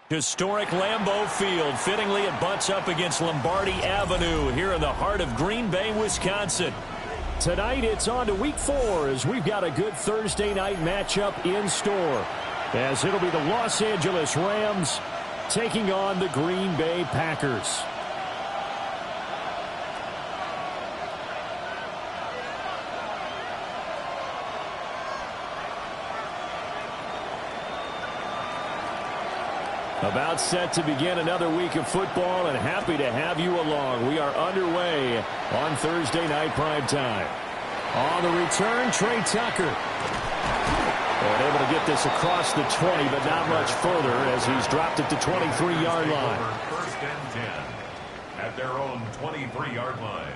Historic Lambeau Field. Fittingly, it butts up against Lombardi Avenue here in the heart of Green Bay, Wisconsin. Tonight, it's on to Week 4 as we've got a good Thursday night matchup in store. As it'll be the Los Angeles Rams taking on the Green Bay Packers. About set to begin another week of football, and happy to have you along. We are underway on Thursday night primetime. On the return, Trey Tucker. And able to get this across the 20, but not much further as he's dropped it to 23-yard line. First and 10 at their own 23-yard line.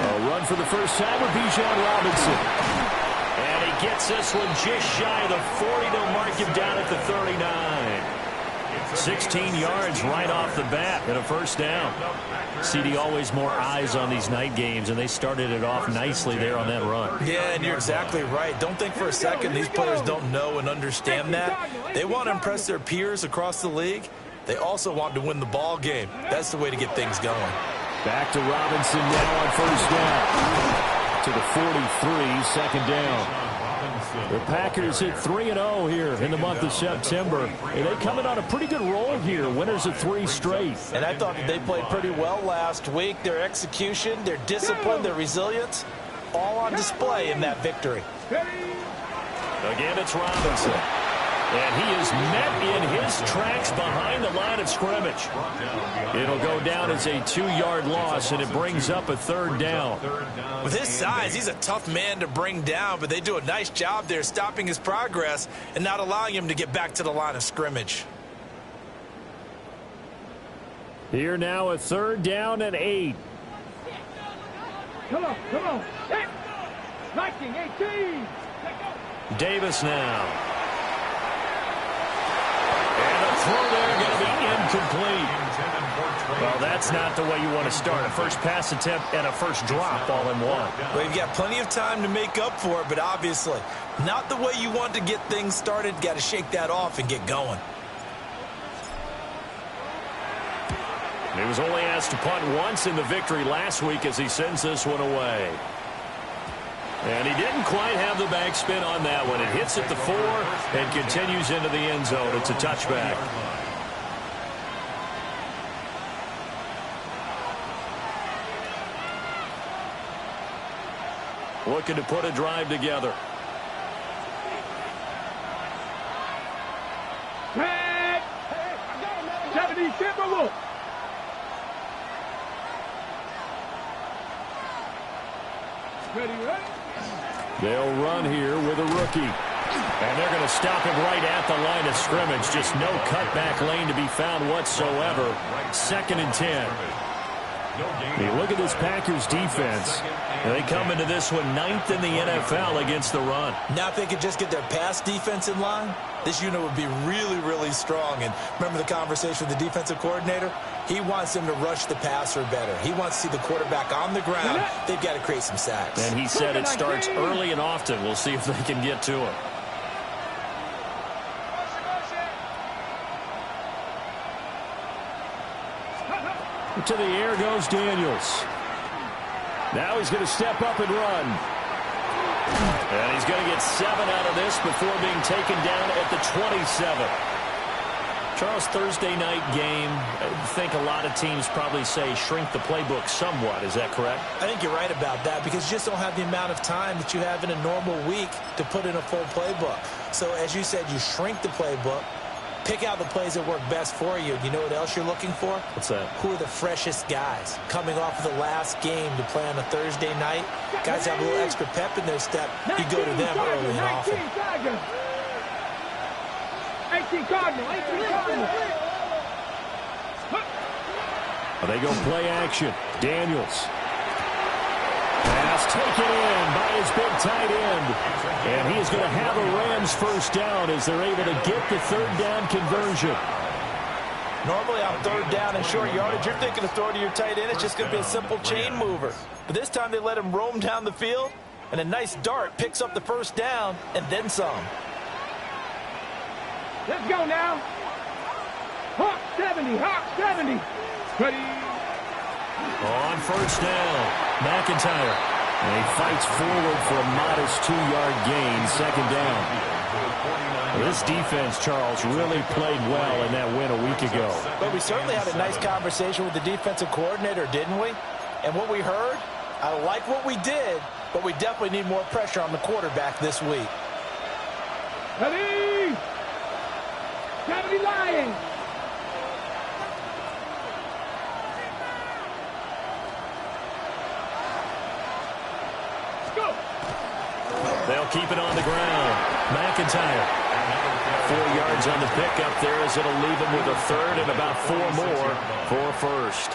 A run for the first time with Bijan Robinson. And he gets this one just shy of the 40. They'll mark him down at the 39. 16 yards right off the bat and a first down. CD, always more eyes on these night games, and they started it off nicely there on that run. Yeah, and you're exactly right. Don't think for a second these players don't know and understand that. They want to impress their peers across the league. They also want to win the ball game. That's the way to get things going. Back to Robinson now on first down. To the 43, second down. The Packers hit 3-0 here in the month of September. And they come in on a pretty good roll here. Winners of 3 straight. And I thought that they played pretty well last week. Their execution, their discipline, their resilience, all on display in that victory. Again, it's Robinson. And he is met in his tracks behind the line of scrimmage. It'll go down as a 2-yard loss, and it brings up a third down. With his size, he's a tough man to bring down, but they do a nice job there stopping his progress and not allowing him to get back to the line of scrimmage. Here now a third down and 8. Come on. 19, 18. Davis now. Throw there going to be incomplete. Well, that's not the way you want to start. A first pass attempt and a first drop all in one. Well, you've got plenty of time to make up for it, but obviously not the way you want to get things started. Got to shake that off and get going. He was only asked to punt once in the victory last week as he sends this one away. And he didn't quite have the backspin on that one. It hits at the 4 and continues into the end zone. It's a touchback. Looking to put a drive together. Red! 70 Timberwolves! Ready? They'll run here with a rookie. And they're going to stop him right at the line of scrimmage. Just no cutback lane to be found whatsoever. 2nd and 10. You look at this Packers defense. They come into this one 9th in the NFL against the run. Now if they could just get their pass defense in line, this unit would be really, really strong. And remember the conversation with the defensive coordinator? He wants them to rush the passer better. He wants to see the quarterback on the ground. They've got to create some sacks. And he said it starts early and often. We'll see if they can get to him. To the air goes Daniels. Now he's going to step up and run. And he's going to get 7 out of this before being taken down at the 27. Charles, Thursday night game, I think a lot of teams probably say shrink the playbook somewhat. Is that correct? I think you're right about that because you just don't have the amount of time that you have in a normal week to put in a full playbook. So as you said, you shrink the playbook. Pick out the plays that work best for you. You know what else you're looking for? What's that? Who are the freshest guys? Coming off of the last game to play on a Thursday night, guys have a little extra pep in their step. You go to them early and often. 18 Cardinal, 18 Cardinal. They go play action. Daniels. Pass taken in by his big tight end. And he is going to have a Rams first down as they're able to get the third down conversion. Normally on third down and short yardage, you're thinking of throwing to your tight end. It's just going to be a simple chain mover. But this time they let him roam down the field, and a nice dart picks up the first down and then some. Let's go now. Hawk 70, Hawk 70. Ready. On first down, McIntyre. And he fights forward for a modest 2-yard gain, second down. This defense, Charles, really played well in that win a week ago. But we certainly had a nice conversation with the defensive coordinator, didn't we? And what we heard, I like what we did, but we definitely need more pressure on the quarterback this week. Ready. 70 Lions. They'll keep it on the ground. McIntyre. 4 yards on the pickup there as it'll leave him with a third and about 4 more for a first.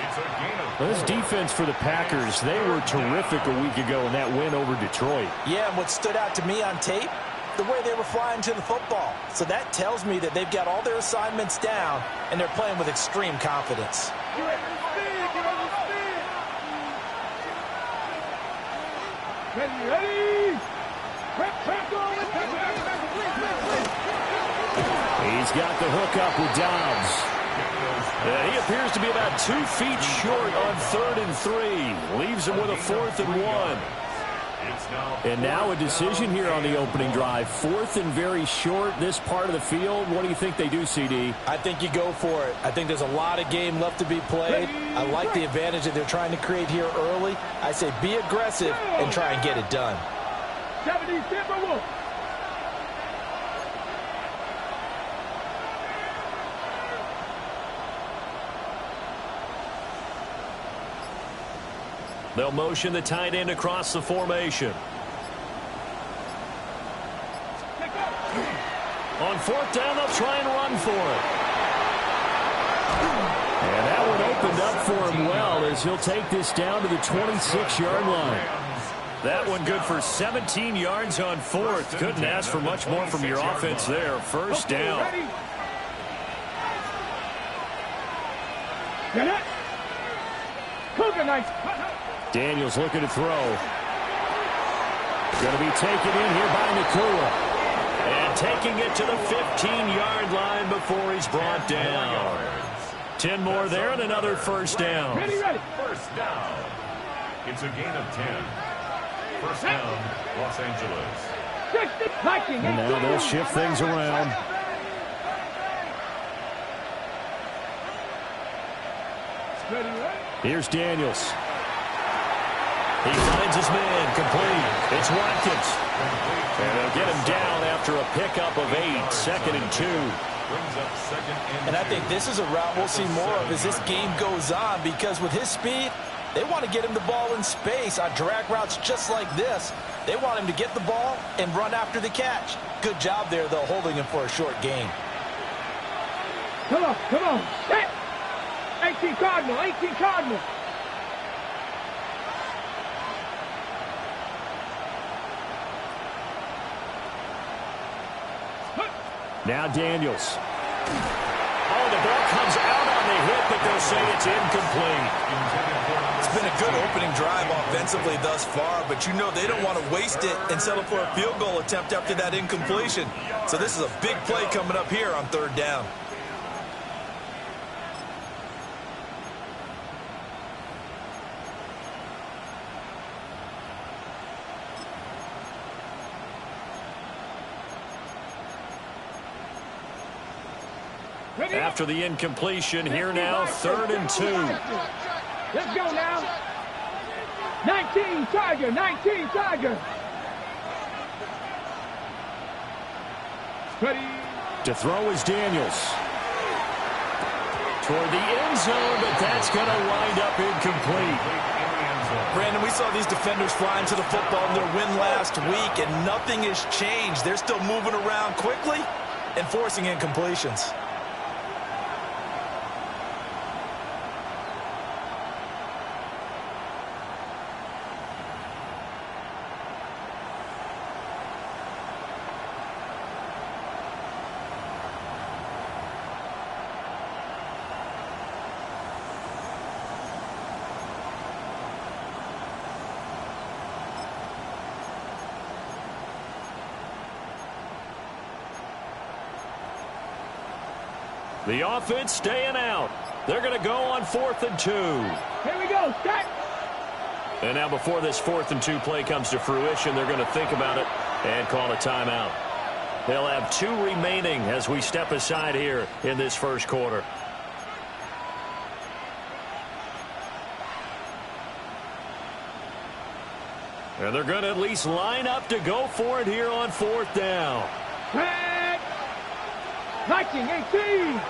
Well, this defense for the Packers, they were terrific a week ago in that win over Detroit. Yeah, and what stood out to me on tape, the way they were flying to the football. So that tells me that they've got all their assignments down, and they're playing with extreme confidence. Ready. He's got the hook up with Dobbs. And he appears to be about 2 feet short on 3rd and 3. Leaves him with a 4th and 1. And now a decision here on the opening drive. 4th and very short, this part of the field. What do you think they do, CD? I think you go for it. I think there's a lot of game left to be played. I like the advantage that they're trying to create here early. I say be aggressive and try and get it done. 70 Timberwolves. They'll motion the tight end across the formation. On 4th down, they'll try and run for it. And that one opened up for him well as he'll take this down to the 26-yard line. That one good for 17 yards on 4th. Couldn't ask for much more from your offense there. First down. Daniels looking to throw. Going to be taken in here by Nakua. And taking it to the 15-yard line before he's brought down. 10 more there and another first down. Ready. First down. It's a gain of 10. First down, Los Angeles. And now they'll shift things around. Here's Daniels. He finds his man, complete. It's Watkins. And they'll get him down after a pickup of 8, 2nd and 2. And I think this is a route we'll see more of as this game goes on, because with his speed, they want to get him the ball in space on drag routes just like this. They want him to get the ball and run after the catch. Good job there, though, holding him for a short gain. Come on. 18 Cardinal, 18 Cardinal. Now Daniels. Oh, the ball comes out on the hit, but they'll say it's incomplete. It's been a good opening drive offensively thus far, but you know they don't want to waste it and settle for a field goal attempt after that incompletion. So this is a big play coming up here on 3rd down. After the incompletion, here now, 3rd and 2. Let's go now. 19 Tiger, 19 Tiger. Ready. To throw is Daniels. Toward the end zone, but that's going to wind up incomplete. Brandon, we saw these defenders flying to the football in their win last week, and nothing has changed. They're still moving around quickly and forcing incompletions. The offense staying out. They're going to go on 4th and 2. Here we go. Start. And now before this 4th and 2 play comes to fruition, they're going to think about it and call a timeout. They'll have 2 remaining as we step aside here in this first quarter. And they're going to at least line up to go for it here on 4th down. Back. Liking 18.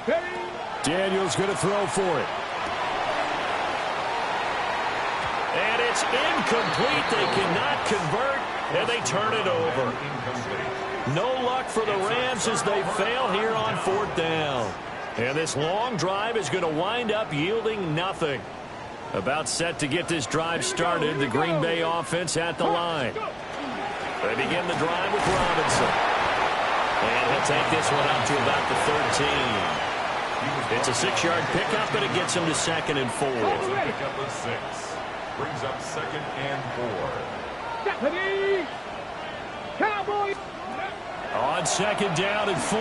Get him. Daniels going to throw for it. And it's incomplete. They cannot convert, and they turn it over. No luck for the Rams as they fail here on 4th down. And this long drive is going to wind up yielding nothing. About set to get this drive started, the Green Bay offense at the line. They begin the drive with Robinson. And he'll take this one up to about the 13. It's a 6-yard pickup, but it gets him to 2nd and 4. Pickup of 6. Brings up 2nd and 4. Stephanie. Cowboys. On 2nd down and 4.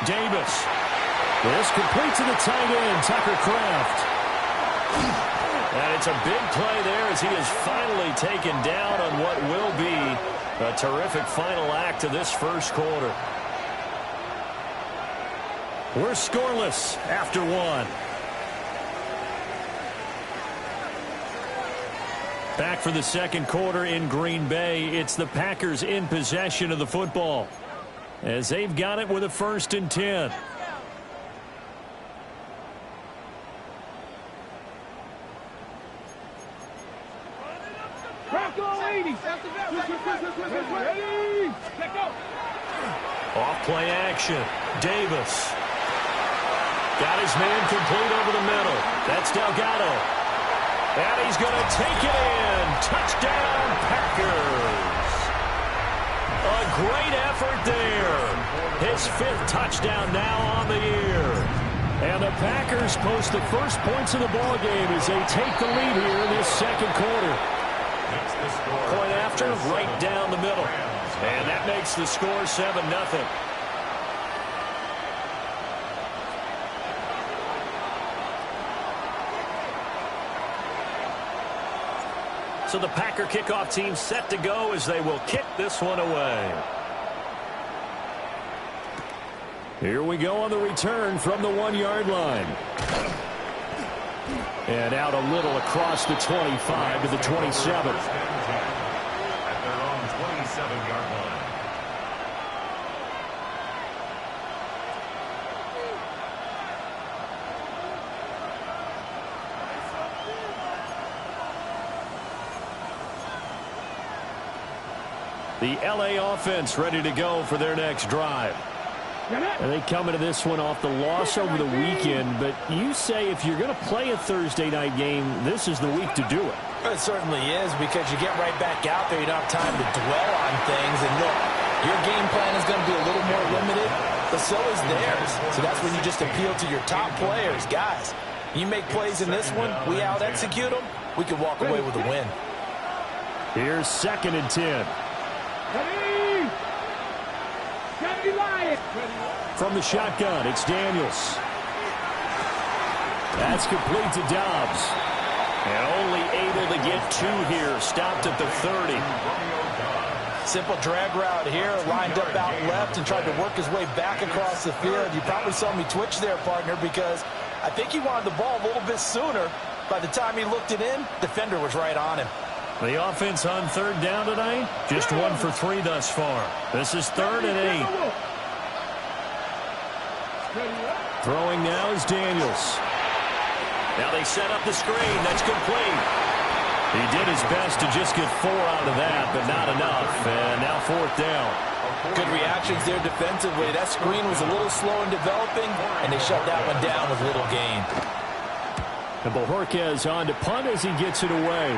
Davis. This complete to the tight end, Tucker Kraft. And it's a big play there as he is finally taken down on what will be a terrific final act of this first quarter. We're scoreless after 1. Back for the second quarter in Green Bay. It's the Packers in possession of the football as they've got it with a 1st and 10. Off play action. Davis. Got his man complete over the middle. That's Delgado. And he's going to take it in. Touchdown, Packers. A great effort there. His 5th touchdown now on the year. And the Packers post the first points of the ball game as they take the lead here in this second quarter. Point after, right down the middle. And that makes the score 7-0. So the Packer kickoff team set to go as they will kick this one away. Here we go on the return from the 1-yard line. And out a little across the 25 to the 27. At their own 27-yard line. The LA offense ready to go for their next drive. And they come into this one off the loss over the weekend, but you say if you're going to play a Thursday night game, this is the week to do it. It certainly is, because you get right back out there. You don't have time to dwell on things. And look, your game plan is going to be a little more limited, but so is theirs. So that's when you just appeal to your top players. Guys, you make plays in this one, we out-execute them, we can walk away with a win. Here's 2nd and 10. From the shotgun, it's Daniels. That's complete to Dobbs. And only able to get 2 here. Stopped at the 30. Simple drag route here. Lined up out left and tried to work his way back across the field. You probably saw me twitch there, partner, because I think he wanted the ball a little bit sooner. By the time he looked it in, defender was right on him. The offense on third down tonight, just 1 for 3 thus far. This is 3rd and 8. Throwing now is Daniels. Now they set up the screen. That's complete. He did his best to just get 4 out of that, but not enough. And now 4th down. Good reactions there defensively. That screen was a little slow in developing, and they shut that one down with little gain. And Bojorquez on to punt as he gets it away.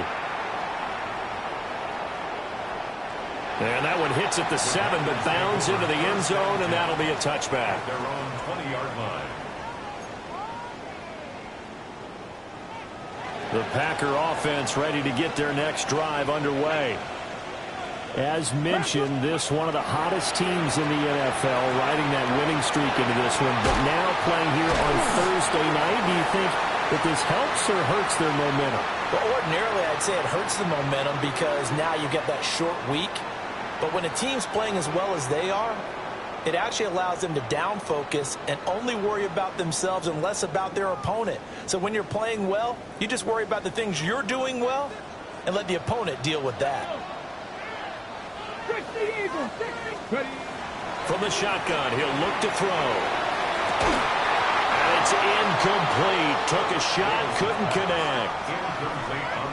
And that one hits at the 7, but bounds into the end zone, and that'll be a touchback. Their own 20-yard line. The Packer offense ready to get their next drive underway. As mentioned, this one of the hottest teams in the NFL, riding that winning streak into this one, but now playing here on Thursday night. Do you think that this helps or hurts their momentum? Well, ordinarily, I'd say it hurts the momentum because now you get that short week. But when a team's playing as well as they are, it actually allows them to down focus and only worry about themselves and less about their opponent. So when you're playing well, you just worry about the things you're doing well and let the opponent deal with that. From the shotgun, he'll look to throw. And it's incomplete. Took a shot, couldn't connect.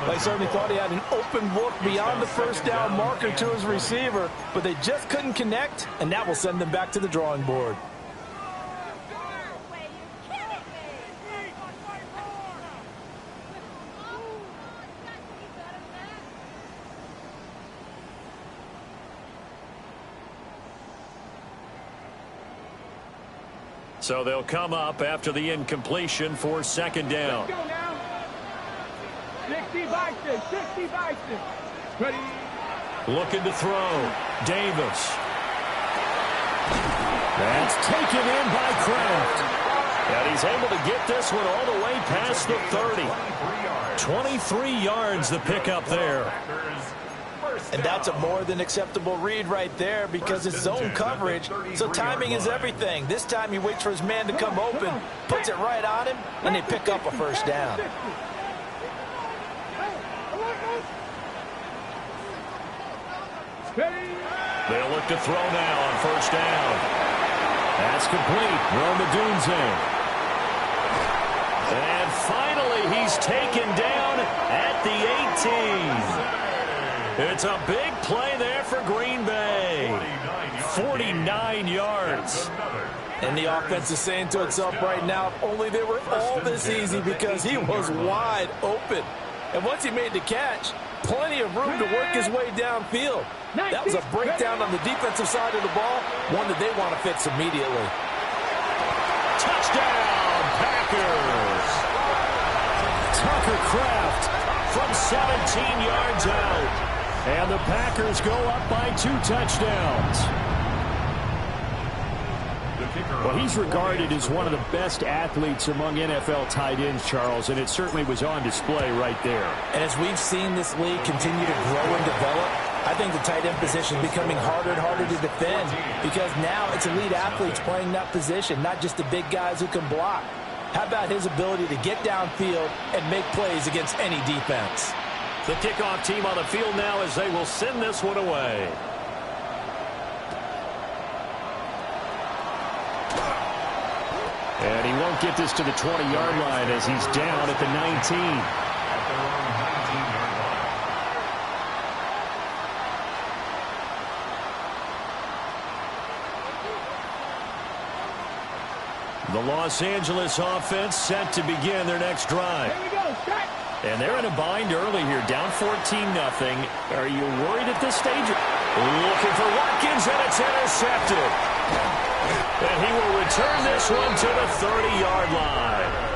They certainly thought he had an open look beyond the first down marker to his receiver, but they just couldn't connect, and that will send them back to the drawing board. So they'll come up after the incompletion for 2nd down. 60 Bison, 60 Bison. Ready. Looking to throw. Davis. That's taken in by Kraft. And he's able to get this one all the way past the 30. 23 yards the pickup there. And that's a more than acceptable read right there because it's zone coverage, so timing is everything. This time he waits for his man to come open, puts it right on him, and they pick up a first down. They'll look to throw now on 1st down. That's complete. Romadunze. And finally he's taken down at the 18. It's a big play there for Green Bay. 49 yards. And the offense is saying to itself right now, if only they were all this easy because he was wide open. And once he made the catch, plenty of room to work his way downfield. That was a breakdown on the defensive side of the ball, one that they want to fix immediately. Touchdown, Packers. Tucker Kraft from 17 yards out. And the Packers go up by 2 touchdowns. Well, he's regarded as one of the best athletes among NFL tight ends, Charles, and it certainly was on display right there. And as we've seen this league continue to grow and develop, I think the tight end position is becoming harder and harder to defend because now it's elite athletes playing that position, not just the big guys who can block. How about his ability to get downfield and make plays against any defense? The kickoff team on the field now as they will send this one away. And he won't get this to the 20-yard line as he's down at the 19. The Los Angeles offense set to begin their next drive. Here we go, start. And they're in a bind early here, down 14-0. Are you worried at this stage? Looking for Watkins, and it's intercepted. And he will return this one to the 30-yard line.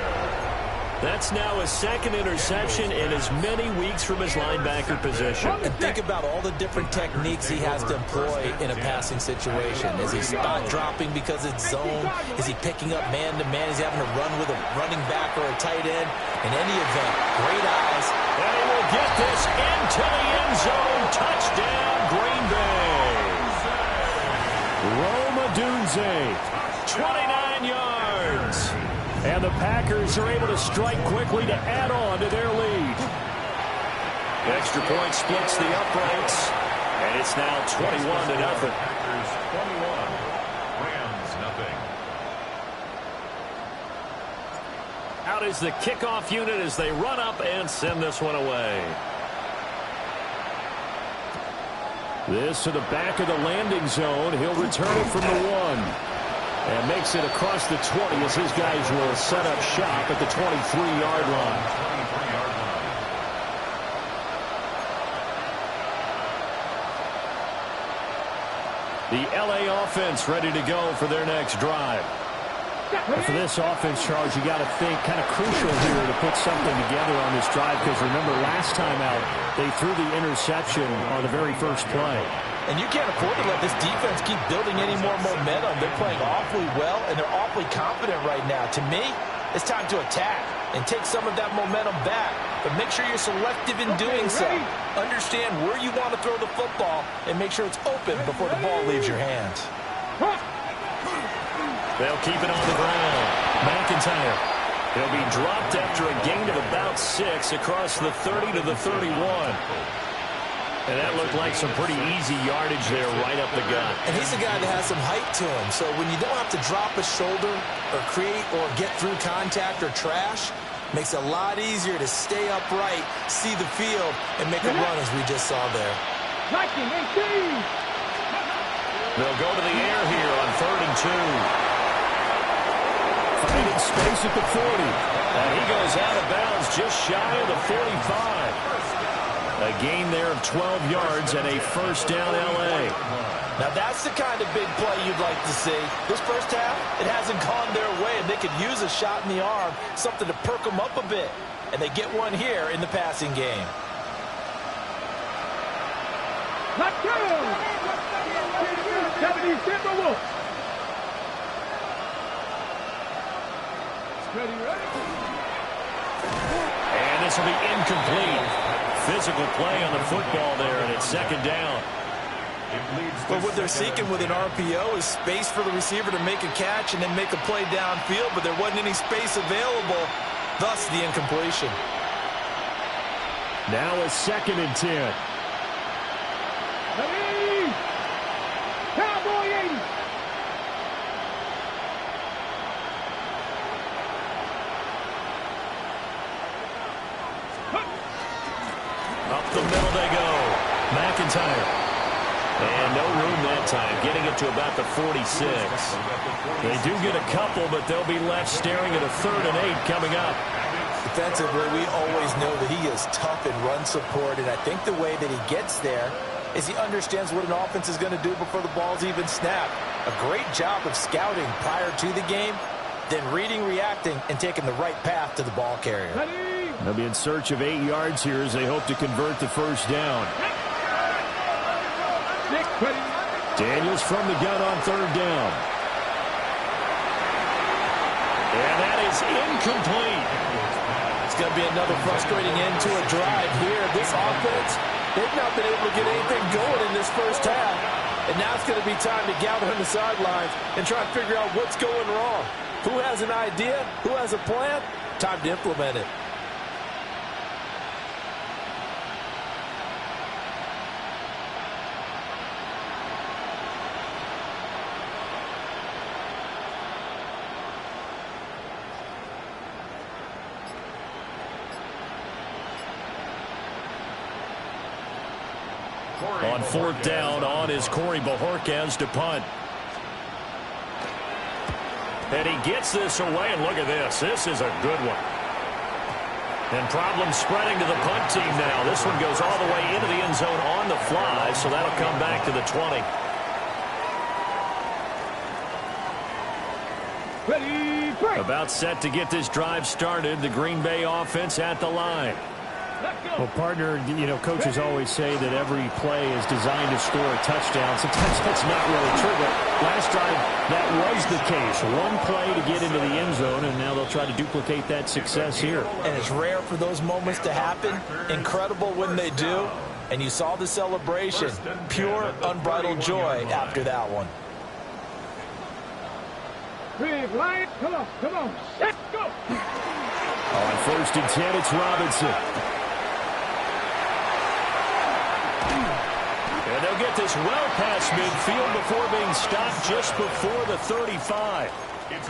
That's now his 2nd interception in as many weeks from his linebacker position. And think about all the different techniques he has to employ in a passing situation. Is he spot dropping because it's zone? Is he picking up man-to-man? Is he having to run with a running back or a tight end? In any event, great eyes. And he will get this into the end zone. Touchdown, Green Bay. Rome Odunze, 29 yards. And the Packers are able to strike quickly to add on to their lead. The extra point splits the uprights, and it's now 21-0. Packers 21, Rams nothing. Out is the kickoff unit as they run up and send this one away. This to the back of the landing zone. He'll return it from the 1. And makes it across the 20 as his guys will set up shop at the 23-yard line. 23-yard line. The L.A. offense ready to go for their next drive. For this offense, Charles, you got to think kind of crucial here to put something together on this drive because remember last time out they threw the interception on the very first play. And you can't afford to let this defense keep building any more momentum. They're playing awfully well, and they're awfully confident right now. To me, it's time to attack and take some of that momentum back. But make sure you're selective in doing so. Understand where you want to throw the football and make sure it's open before the ball leaves your hands. They'll keep it on the ground. McIntyre. He'll be dropped after a gain of about 6 across the 30 to the 31. And that looked like some pretty easy yardage there right up the gut. And he's a guy that has some height to him. So when you don't have to drop a shoulder or create or get through contact or trash, makes it a lot easier to stay upright, see the field, and make a run as we just saw there. They'll go to the air here on 3rd and 2. Finding space at the 40. And he goes out of bounds just shy of the 45. A gain there of 12 yards and a first down L.A. Now that's the kind of big play you'd like to see. This first half, it hasn't gone their way, and they could use a shot in the arm, something to perk them up a bit. And they get one here in the passing game. Let's go! 70 Timberwolves. Ready? And this will be incomplete. Physical play on the football there, and it's 2nd down. But what they're seeking with an RPO is space for the receiver to make a catch and then make a play downfield, but there wasn't any space available, thus the incompletion. Now a 2nd and 10. Ready? Cowboy 80. Up the middle they go. McIntyre. And no room that time, getting it to about the 46. They do get a couple, but they'll be left staring at a 3rd and 8 coming up. Defensively, we always know that he is tough in run support, and I think the way that he gets there is he understands what an offense is going to do before the ball's even snapped. A great job of scouting prior to the game, then reading, reacting, and taking the right path to the ball carrier. They'll be in search of 8 yards here as they hope to convert the first down. Daniels from the gun on 3rd down. And that is incomplete. It's going to be another frustrating end to a drive here. This offense, they've not been able to get anything going in this first half. And now it's going to be time to gather on the sidelines and try and figure out what's going wrong. Who has an idea? Who has a plan? Time to implement it. On 4th down, on is Corey Bojorquez to punt. And he gets this away, and look at this. This is a good one. And problems spreading to the punt team now. This one goes all the way into the end zone on the fly, so that'll come back to the 20. Ready, break. About set to get this drive started. The Green Bay offense at the line. Well, partner, you know, coaches always say that every play is designed to score a touchdown. Sometimes that's not really true, but last drive, that was the case. One play to get into the end zone, and now they'll try to duplicate that success here. And it's rare for those moments to happen. Incredible when they do. And you saw the celebration. Pure, unbridled joy after that one. Red light, come on, set, go! On 1st and 10, it's Robinson. And they'll get this well past midfield before being stopped just before the 35.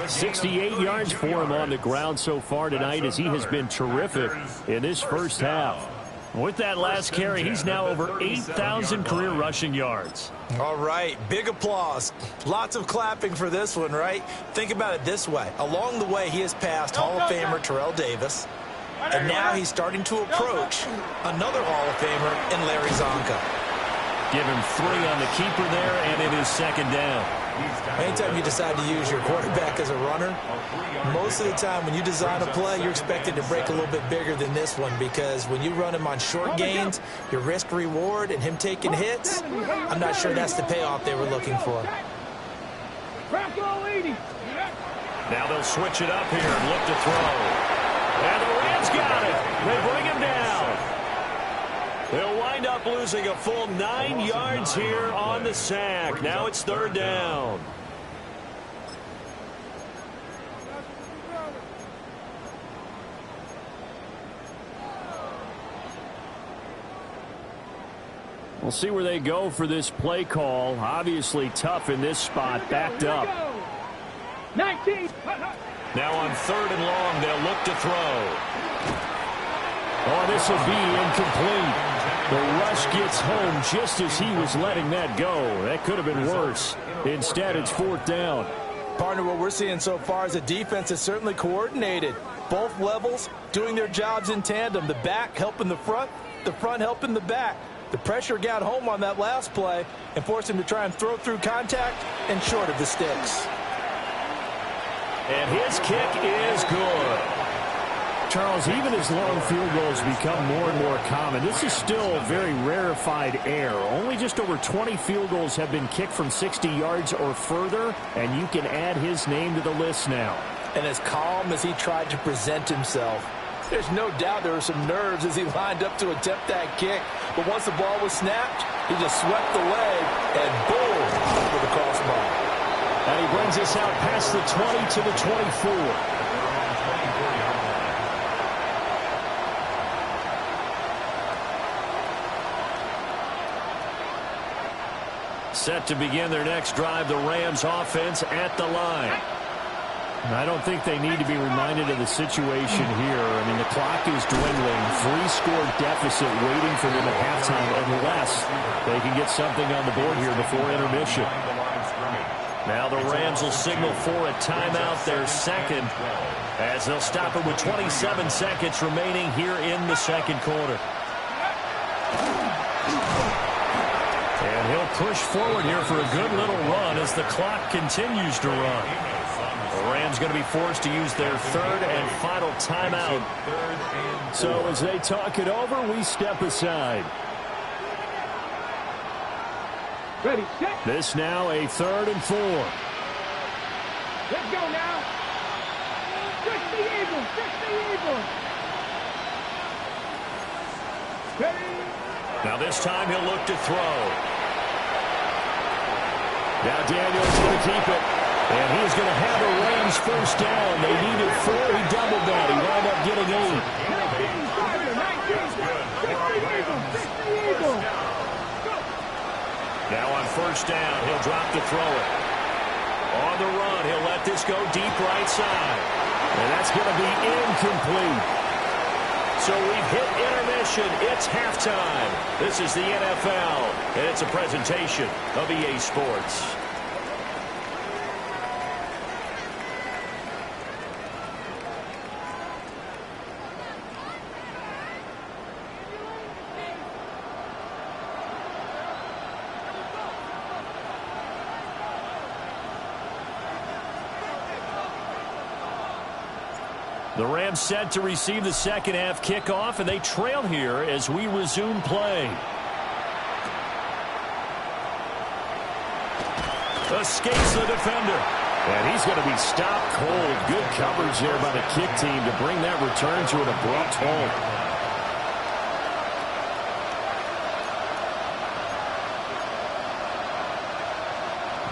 68 yards for him on the ground so far tonight as he has been terrific in this first half. With that last carry, he's now over 8,000 career rushing yards. All right, big applause. Lots of clapping for this one, right? Think about it this way. Along the way, he has passed Hall of Famer Terrell Davis, and now he's starting to approach another Hall of Famer in Larry Zonka. Give him 3 on the keeper there, and it is 2nd down. Anytime you decide to use your quarterback as a runner, most of the time when you design a play, you're expected to break a little bit bigger than this one, because when you run him on short gains, your risk-reward and him taking hits, I'm not sure that's the payoff they were looking for. Now they'll switch it up here and look to throw. And the Rams got it. They bring him down. They'll wind up losing a full 9 yards here on the sack. Now it's 3rd down. We'll see where they go for this play call. Obviously tough in this spot, backed up. 19. Now on 3rd and long, they'll look to throw. Oh, this will be incomplete. The rush gets home just as he was letting that go. That could have been worse. Instead, it's 4th down. Partner, what we're seeing so far is the defense is certainly coordinated. Both levels doing their jobs in tandem. The back helping the front helping the back. The pressure got home on that last play and forced him to try and throw through contact and short of the sticks. And his kick is good. Charles, even as long field goals become more and more common, this is still very rarefied air. Only just over 20 field goals have been kicked from 60 yards or further, and you can add his name to the list now. And as calm as he tried to present himself, there's no doubt there were some nerves as he lined up to attempt that kick. But once the ball was snapped, he just swept the leg and boom, for the crossbar. And he brings us out past the 20 to the 24. Set to begin their next drive, the Rams offense at the line. I don't think they need to be reminded of the situation here. I mean, the clock is dwindling. 3-score deficit waiting for them at halftime unless they can get something on the board here before intermission. Now the Rams will signal for a timeout, their second, as they'll stop it with 27 seconds remaining here in the second quarter. And he'll push forward here for a good little run as the clock continues to run. The Rams going to be forced to use their 3rd and final timeout. So as they talk it over, we step aside. Ready, set. This now a 3rd and 4. Let's go now. Fix the Eagles. Fix the Eagles. Ready. Now this time he'll look to throw. Now Daniels going to keep it. And he's going to have a Rams first down. They needed 4. He doubled that. He wound up getting 8. 19. Now on first down, he'll drop to throw it. On the run, he'll let this go deep right side. And that's going to be incomplete. So we've hit intermission. It's halftime. This is the NFL, and it's a presentation of EA Sports. The Rams set to receive the second half kickoff, and they trail here as we resume play. Escapes the defender. And he's going to be stopped cold. Good coverage there by the kick team to bring that return to an abrupt halt.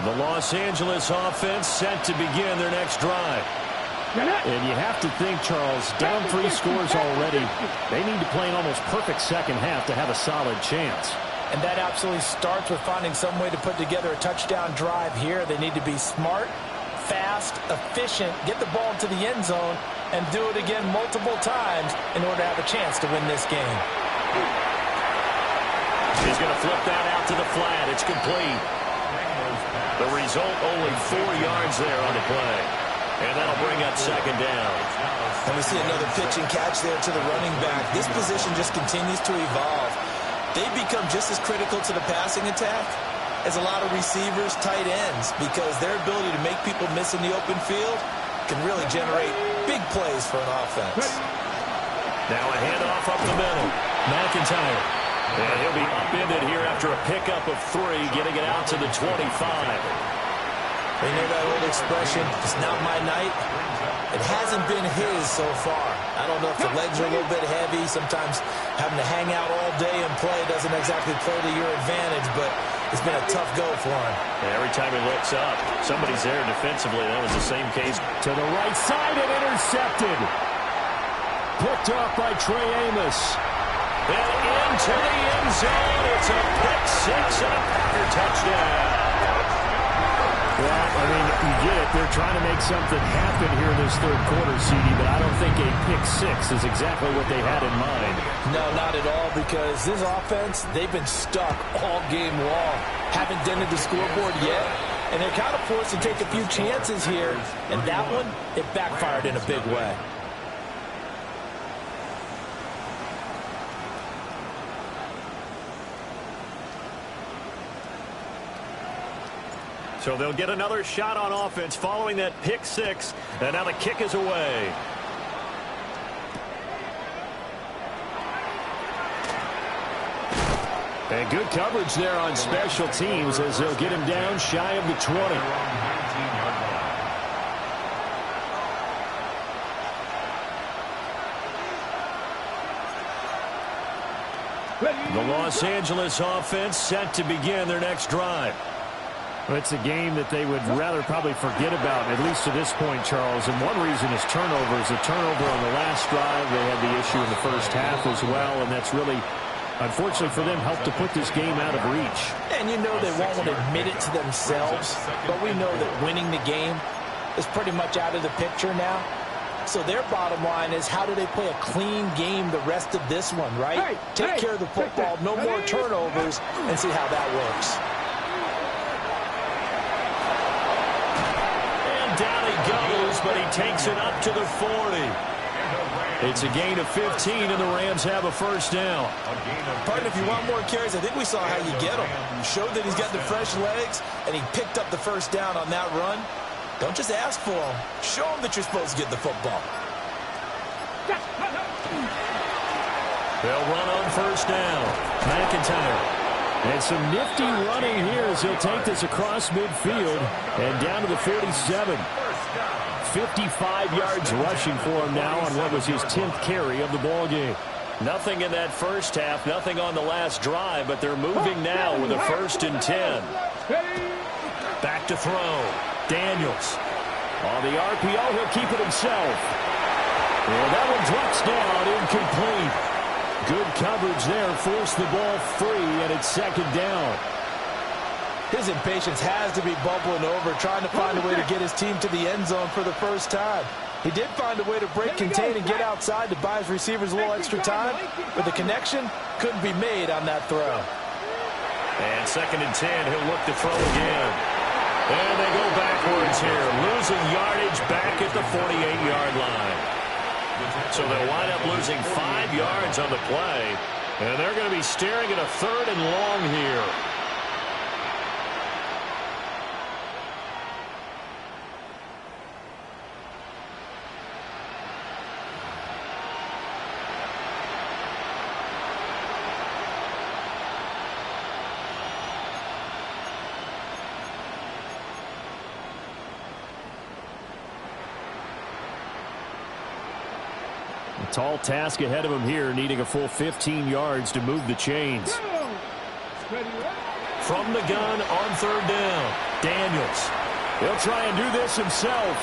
The Los Angeles offense set to begin their next drive. And you have to think, Charles, down 3 scores already, they need to play an almost perfect second half to have a solid chance. And that absolutely starts with finding some way to put together a touchdown drive here. They need to be smart, fast, efficient, get the ball to the end zone, and do it again multiple times in order to have a chance to win this game. He's going to flip that out to the flat. It's complete. The result, only 4 yards there on the play. And that'll bring up second down. And we see another pitch and catch there to the running back. This position just continues to evolve. They become just as critical to the passing attack as a lot of receivers, tight ends, because their ability to make people miss in the open field can really generate big plays for an offense. Now a handoff up the middle. McIntyre. And he'll be upended here after a pickup of 3, getting it out to the 25. You know that old expression, it's not my night? It hasn't been his so far. I don't know if the legs are a little bit heavy. Sometimes having to hang out all day and play doesn't exactly play to your advantage, but it's been a tough go for him. And every time he looks up, somebody's there defensively. That was the same case. To the right side and intercepted. Picked off by Trey Amos. And into the end zone. It's a pick 6 and a Packer touchdown. Well, I mean, you get it. They're trying to make something happen here in this third quarter, CD, but I don't think a pick 6 is exactly what they had in mind. No, not at all, because this offense, they've been stuck all game long. Haven't dented the scoreboard yet, and they're kind of forced to take a few chances here, and that one, it backfired in a big way. So they'll get another shot on offense following that pick 6. And now the kick is away. And good coverage there on special teams as they'll get him down shy of the 20. The Los Angeles offense set to begin their next drive. Well, it's a game that they would rather probably forget about, at least to this point, Charles. And one reason is turnovers. A turnover on the last drive. They had the issue in the first half as well, and that's really, unfortunately for them, helped to put this game out of reach. And you know they won't want to admit it to themselves, but we know that winning the game is pretty much out of the picture now. So their bottom line is, how do they play a clean game the rest of this one, right? Take care of the football, no more turnovers, and see how that works. Down he goes, but he takes it up to the 40. It's a gain of 15, and the Rams have a first down. Pardon, if you want more carries, I think we saw how you get him. You showed that he's got the fresh legs, and he picked up the first down on that run. Don't just ask for him. Show him that you're supposed to get the football. They'll run on first down. McIntyre. And some nifty running here as he'll take this across midfield and down to the 47. 55 yards rushing for him now on what was his 10th carry of the ball game. Nothing in that first half, nothing on the last drive, but they're moving now with a 1st and 10. Back to throw. Daniels. On the RPO, he'll keep it himself. And that one drops down, incomplete. Good coverage there, forced the ball free, and it's second down. His impatience has to be bubbling over, trying to find a way to get his team to the end zone for the first time. He did find a way to break contain and get outside to buy his receivers a little extra time, but the connection couldn't be made on that throw. And 2nd and 10, he'll look to throw again. And they go backwards here, losing yardage back at the 48-yard line. So they'll wind up losing 5 yards on the play. And they're going to be staring at a 3rd and long here. Tall task ahead of him here, needing a full 15 yards to move the chains. From the gun on 3rd down, Daniels. He'll try and do this himself.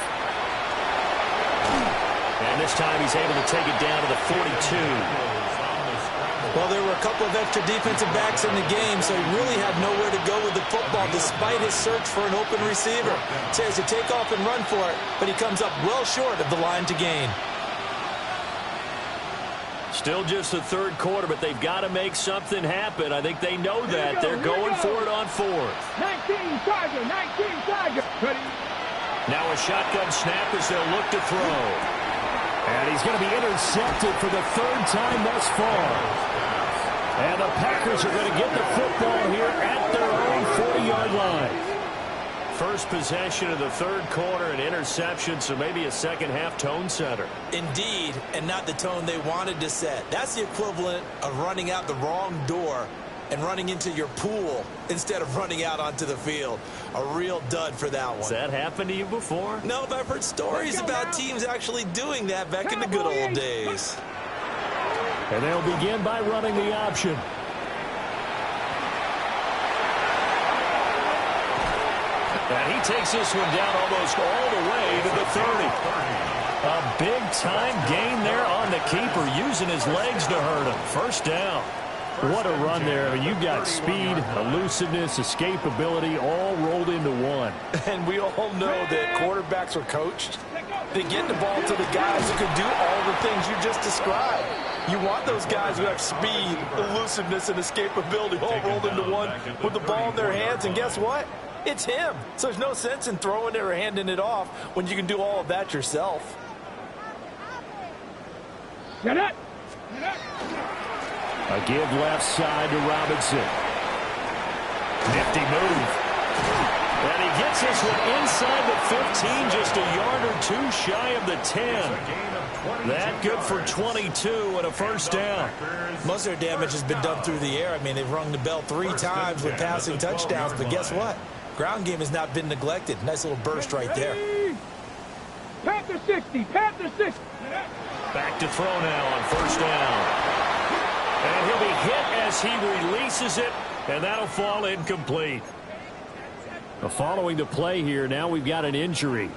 this time he's able to take it down to the 42. Well, there were a couple of extra defensive backs in the game, so he really had nowhere to go with the football despite his search for an open receiver. So he has to take off and run for it, but he comes up well short of the line to gain. Still just the third quarter, but they've got to make something happen. I think they know that. They're going for it on fourth. 19 Tiger, 19 Tiger. Now a shotgun snap as they'll look to throw. And he's going to be intercepted for the third time thus far. And the Packers are going to get the football here at their own 40-yard line. First possession of the third quarter, an interception, so maybe a second-half tone setter. Indeed, and not the tone they wanted to set. That's the equivalent of running out the wrong door and running into your pool instead of running out onto the field. A real dud for that one. Has that happened to you before? No, but I've heard stories about teams actually doing that back in the good old days. And they'll begin by running the option. And he takes this one down almost all the way to the 30. A big-time gain there on the keeper, using his legs to hurt him. First down. What a run there. I mean, you've got speed, elusiveness, escapability, all rolled into one. And we all know that quarterbacks are coached. They get the ball to the guys who can do all the things you just described. You want those guys who have speed, elusiveness, and escapability all rolled into one with the ball in their hands. And guess what? It's him. So there's no sense in throwing it or handing it off when you can do all of that yourself. Get it. A give left side to Robinson. Nifty move. And he gets this one inside the 15, just a yard or two shy of the 10. That good for 22 and a first down. Most of their damage has been done through the air. I mean, they've rung the bell 3 times with passing touchdowns, but guess what? Ground game has not been neglected. Nice little burst right there. Panther 60, Panther 60. Back to throw now on first down. And he'll be hit as he releases it, and that'll fall incomplete. Following the play here, now we've got an injury.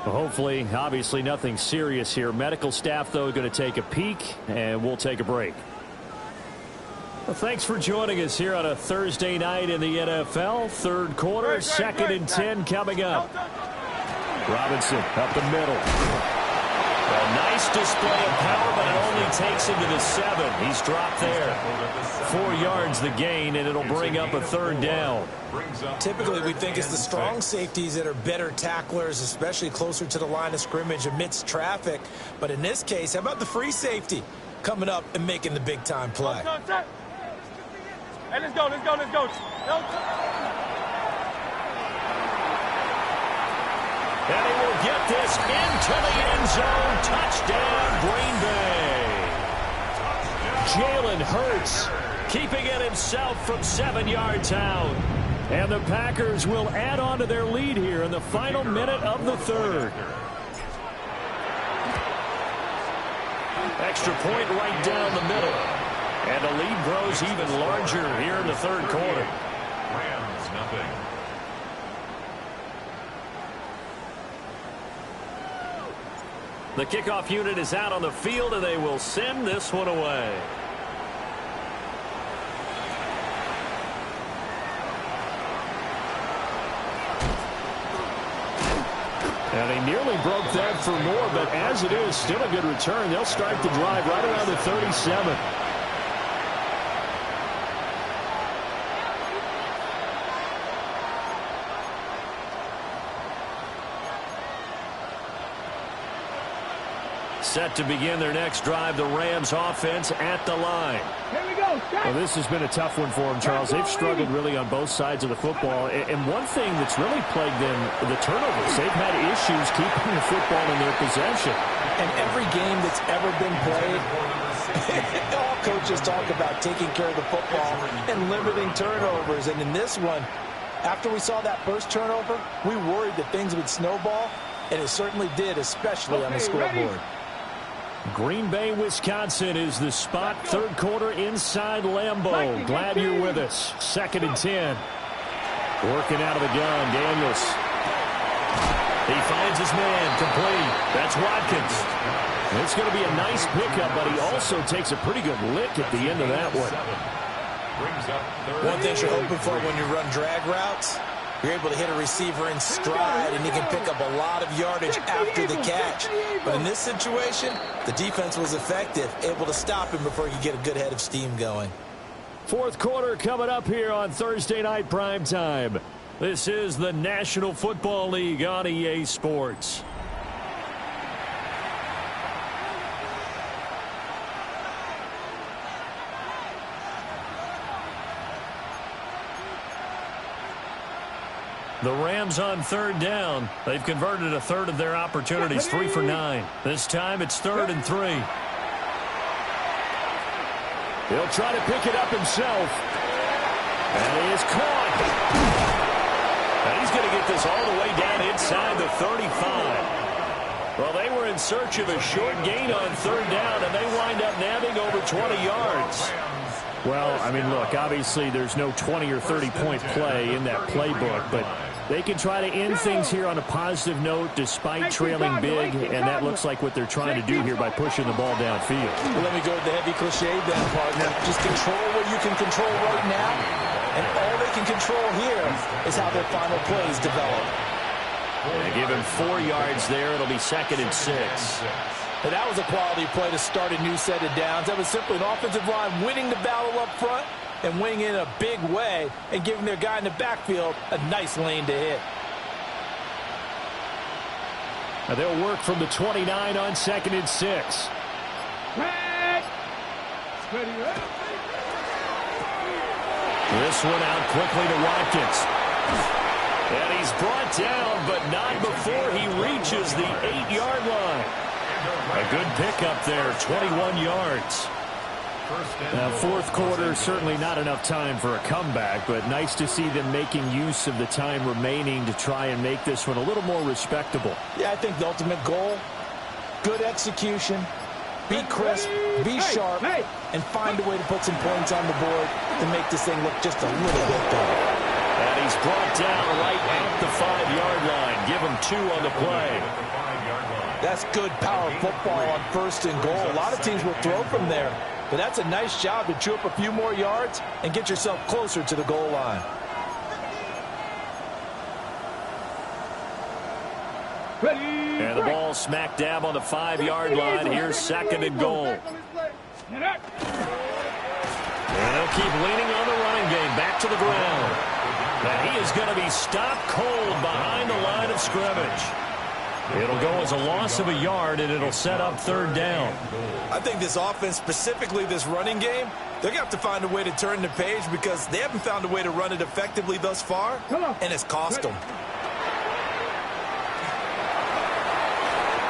Hopefully, obviously nothing serious here. Medical staff, though, going to take a peek, and we'll take a break. Well, thanks for joining us here on a Thursday night in the NFL. Third quarter, second and 10 coming up. Robinson up the middle. A nice display of power, but it only takes him to the 7. He's dropped there. 4 yards the gain, and it'll bring up a third down. Typically, we think it's the strong safeties that are better tacklers, especially closer to the line of scrimmage amidst traffic. But in this case, how about the free safety coming up and making the big-time play? Hey, let's go. And he will get this into the end zone. Touchdown, Green Bay. Jalen Hurts keeping it himself from 7 yards out. And the Packers will add on to their lead here in the final minute of the third. Extra point right down the middle. And the lead grows even larger here in the third quarter. Rams, nothing. The kickoff unit is out on the field, and they will send this one away. And he nearly broke that for more, but as it is, still a good return. They'll start the drive right around the 37. Set to begin their next drive, the Rams offense at the line. Here we go. Well, this has been a tough one for them, Charles. They've struggled really on both sides of the football. And one thing that's really plagued them, the turnovers. They've had issues keeping the football in their possession. And every game that's ever been played, all coaches talk about taking care of the football and limiting turnovers. And in this one, after we saw that first turnover, we worried that things would snowball, and it certainly did, especially on the scoreboard. Green Bay, Wisconsin is the spot. Third quarter inside Lambeau. Glad you're with us. Second and 10. Working out of the gun, Daniels. He finds his man complete. That's Watkins. It's going to be a nice pickup, but he also takes a pretty good lick at the end of that one. One thing you're hoping for when you run drag routes, you're able to hit a receiver in stride, and he can pick up a lot of yardage after the catch. But in this situation, the defense was effective, able to stop him before he could get a good head of steam going. Fourth quarter coming up here on Thursday Night Primetime. This is the National Football League on EA Sports. The Rams on third down. They've converted a third of their opportunities, 3 for 9. This time it's 3rd and 3. He'll try to pick it up himself. And he is caught. And he's going to get this all the way down inside the 35. Well, they were in search of a short gain on third down, and they wind up nabbing over 20 yards. Well, I mean, look, obviously there's no 20 or 30-point play in that playbook, but they can try to end things here on a positive note despite trailing big, and that looks like what they're trying to do here by pushing the ball downfield. Well, let me go with the heavy cliche then, partner. Just control what you can control right now, and all they can control here is how their final plays develop. They give him 4 yards there. It'll be 2nd and 6. And that was a quality play to start a new set of downs. That was simply an offensive line winning the battle up front and winning in a big way and giving their guy in the backfield a nice lane to hit. Now they'll work from the 29 on 2nd and 6. This one out quickly to Watkins. And he's brought down, but not before he reaches the 8-yard line. A good pickup there, 21 yards. Now, fourth quarter, certainly not enough time for a comeback, but nice to see them making use of the time remaining to try and make this one a little more respectable. Yeah, I think the ultimate goal, good execution, be crisp, be sharp, and find a way to put some points on the board to make this thing look just a little bit better. And he's brought down right at the 5-yard line. Give him 2 on the play. That's good power football on 1st and goal. A lot of teams will throw from there, but that's a nice job to chew up a few more yards and get yourself closer to the goal line. And the ball smack dab on the 5-yard line. Here's 2nd and goal. And they'll keep leaning on the running game. Back to the ground. And he is going to be stopped cold behind the line of scrimmage. It'll go as a loss of a yard, and it'll set up 3rd down. I think this offense, specifically this running game, they're going to have to find a way to turn the page because they haven't found a way to run it effectively thus far, and it's cost them.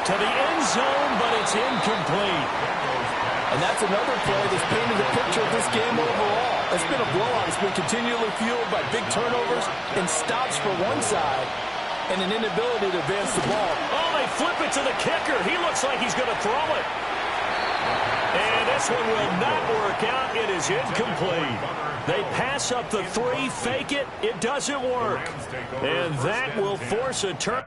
To the end zone, but it's incomplete. And that's another play that's painted the picture of this game overall. It's been a blowout. It's been continually fueled by big turnovers and stops for one side and an inability to advance the ball. Oh, they flip it to the kicker. He looks like he's going to throw it. And this one will not work out. It is incomplete. They pass up the 3, fake it. It doesn't work. And that will force a turn.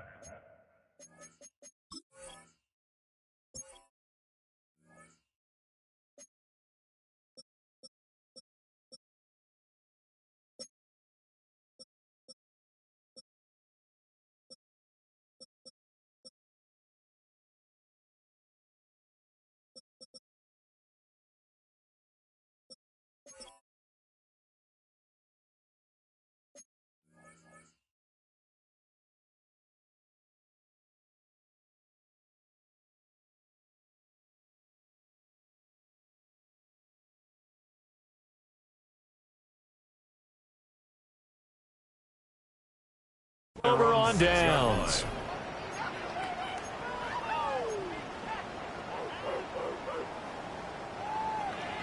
Over on downs.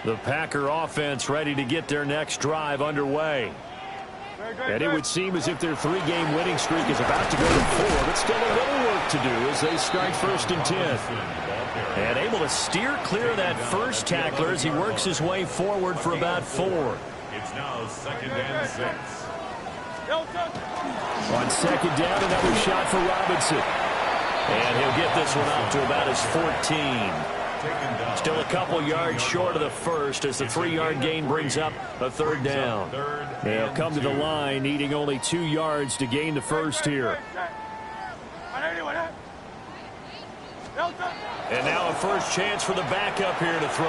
The Packer offense ready to get their next drive underway. And it would seem as if their 3-game winning streak is about to go to 4, but still a little work to do as they start 1st and 10. And able to steer clear of that first tackler as he works his way forward for about 4. It's now 2nd and 6. On second down, another shot for Robinson. And he'll get this one up to about his 14. Still a couple yards short of the first as the 3-yard gain brings up a third down. They'll come to the line needing only 2 yards to gain the first here. And now a first chance for the backup here to throw.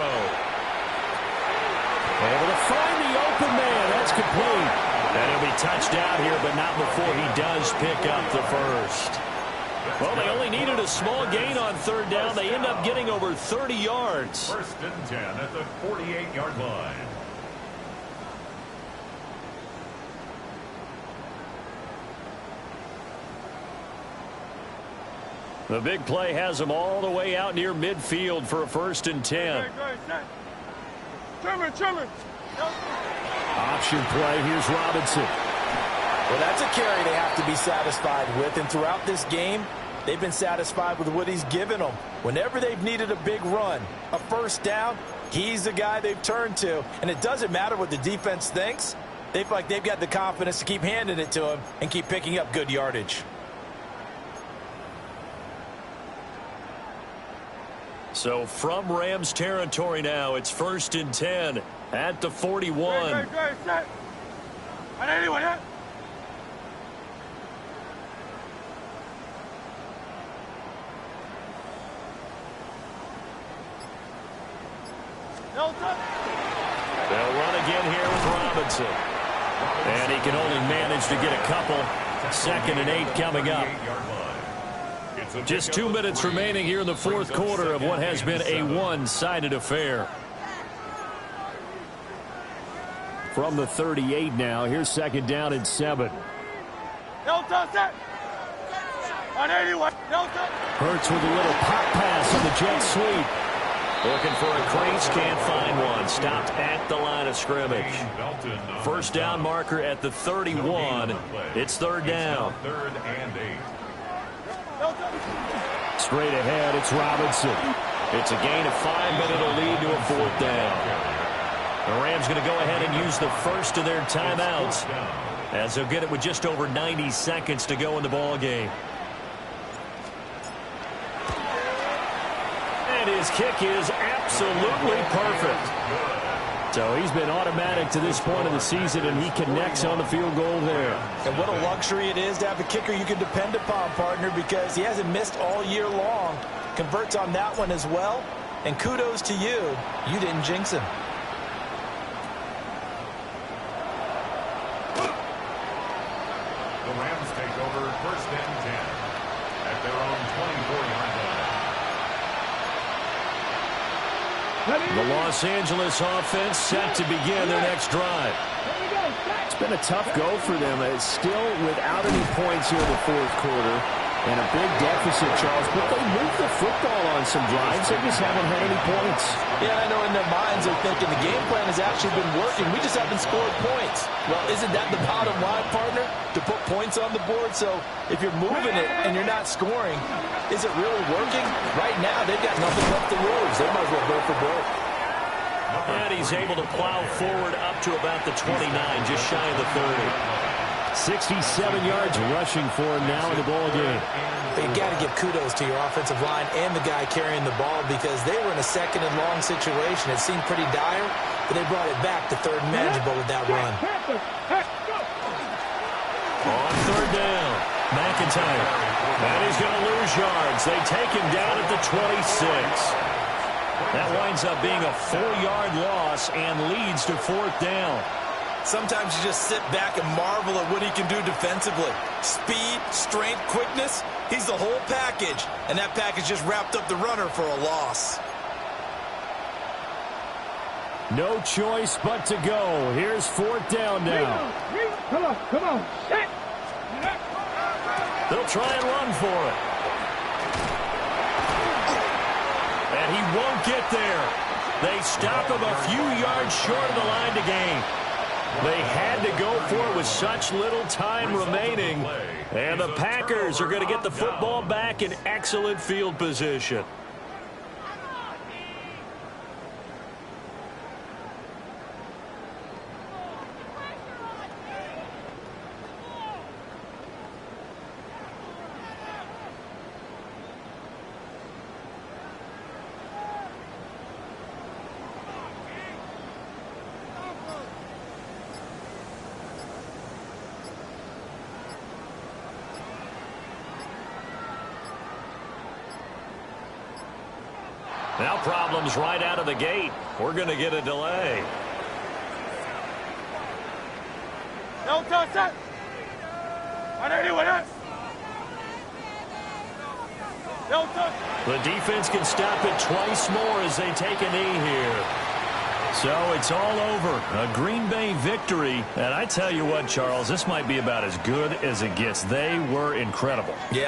Able to find the open man. That's complete. And he'll be touched out here, but not before he does pick up the first. Well, they only needed a small gain on third down. They end up getting over 30 yards. First and 10 at the 48-yard line. The big play has them all the way out near midfield for a first and 10. Option play. Here's Robinson. Well, that's a carry they have to be satisfied with. And throughout this game, they've been satisfied with what he's given them. Whenever they've needed a big run, a first down, he's the guy they've turned to. And it doesn't matter what the defense thinks. They feel like they've got the confidence to keep handing it to him and keep picking up good yardage. So from Rams territory now, it's first and 10 at the 41. They'll run again here with Robinson. And he can only manage to get a couple. Second and 8 coming up. Just 2 minutes remaining here in the fourth quarter of what has been a one-sided affair. From the 38 now, here's second down and 7. Hurts with a little pop pass on the jet sweep. Looking for a crease, can't find one. Stopped at the line of scrimmage. First down marker at the 31. It's third down. Third and 8. Straight ahead, it's Robinson. It's a gain of 5, but it'll lead to a fourth down. The Rams going to go ahead and use the first of their timeouts as they'll get it with just over 90 seconds to go in the ball game. And his kick is absolutely perfect. So he's been automatic to this point of the season, and he connects on the field goal there. And what a luxury it is to have a kicker you can depend upon, partner, because he hasn't missed all year long. Converts on that one as well. And kudos to you. You didn't jinx him. The Rams take over first and 10 at their own 24-yard line. The Los Angeles offense set to begin their next drive. It's been a tough go for them. It's still without any points here in the fourth quarter. And a big deficit, Charles. But they moved the football on some drives. They just haven't had any points. Yeah, I know in their minds they're thinking the game plan has actually been working. We just haven't scored points. Well, isn't that the bottom line, partner? To put points on the board? So if you're moving it and you're not scoring, is it really working? Right now, they've got nothing left to lose. They might as well go for broke. And he's able to plow forward up to about the 29, just shy of the 30. 67 yards rushing for him now in the ball game. But you got to give kudos to your offensive line and the guy carrying the ball because they were in a second and long situation. It seemed pretty dire, but they brought it back to third and manageable with that run. On third down, McIntyre. And he's going to lose yards. They take him down at the 26. That winds up being a 4-yard loss and leads to fourth down. Sometimes you just sit back and marvel at what he can do defensively. Speed, strength, quickness, he's the whole package. And that package just wrapped up the runner for a loss. No choice but to go. Here's fourth down now. Come on, set. They'll try and run for it. And he won't get there. They stop him a few yards short of the line to gain. They had to go for it with such little time remaining. And the Packers are going to get the football back in excellent field position. Now problems right out of the gate. We're going to get a delay. No touch it. No touch. The defense can stop it twice more as they take a knee here. So it's all over. A Green Bay victory. And I tell you what, Charles, this might be about as good as it gets. They were incredible. Yeah.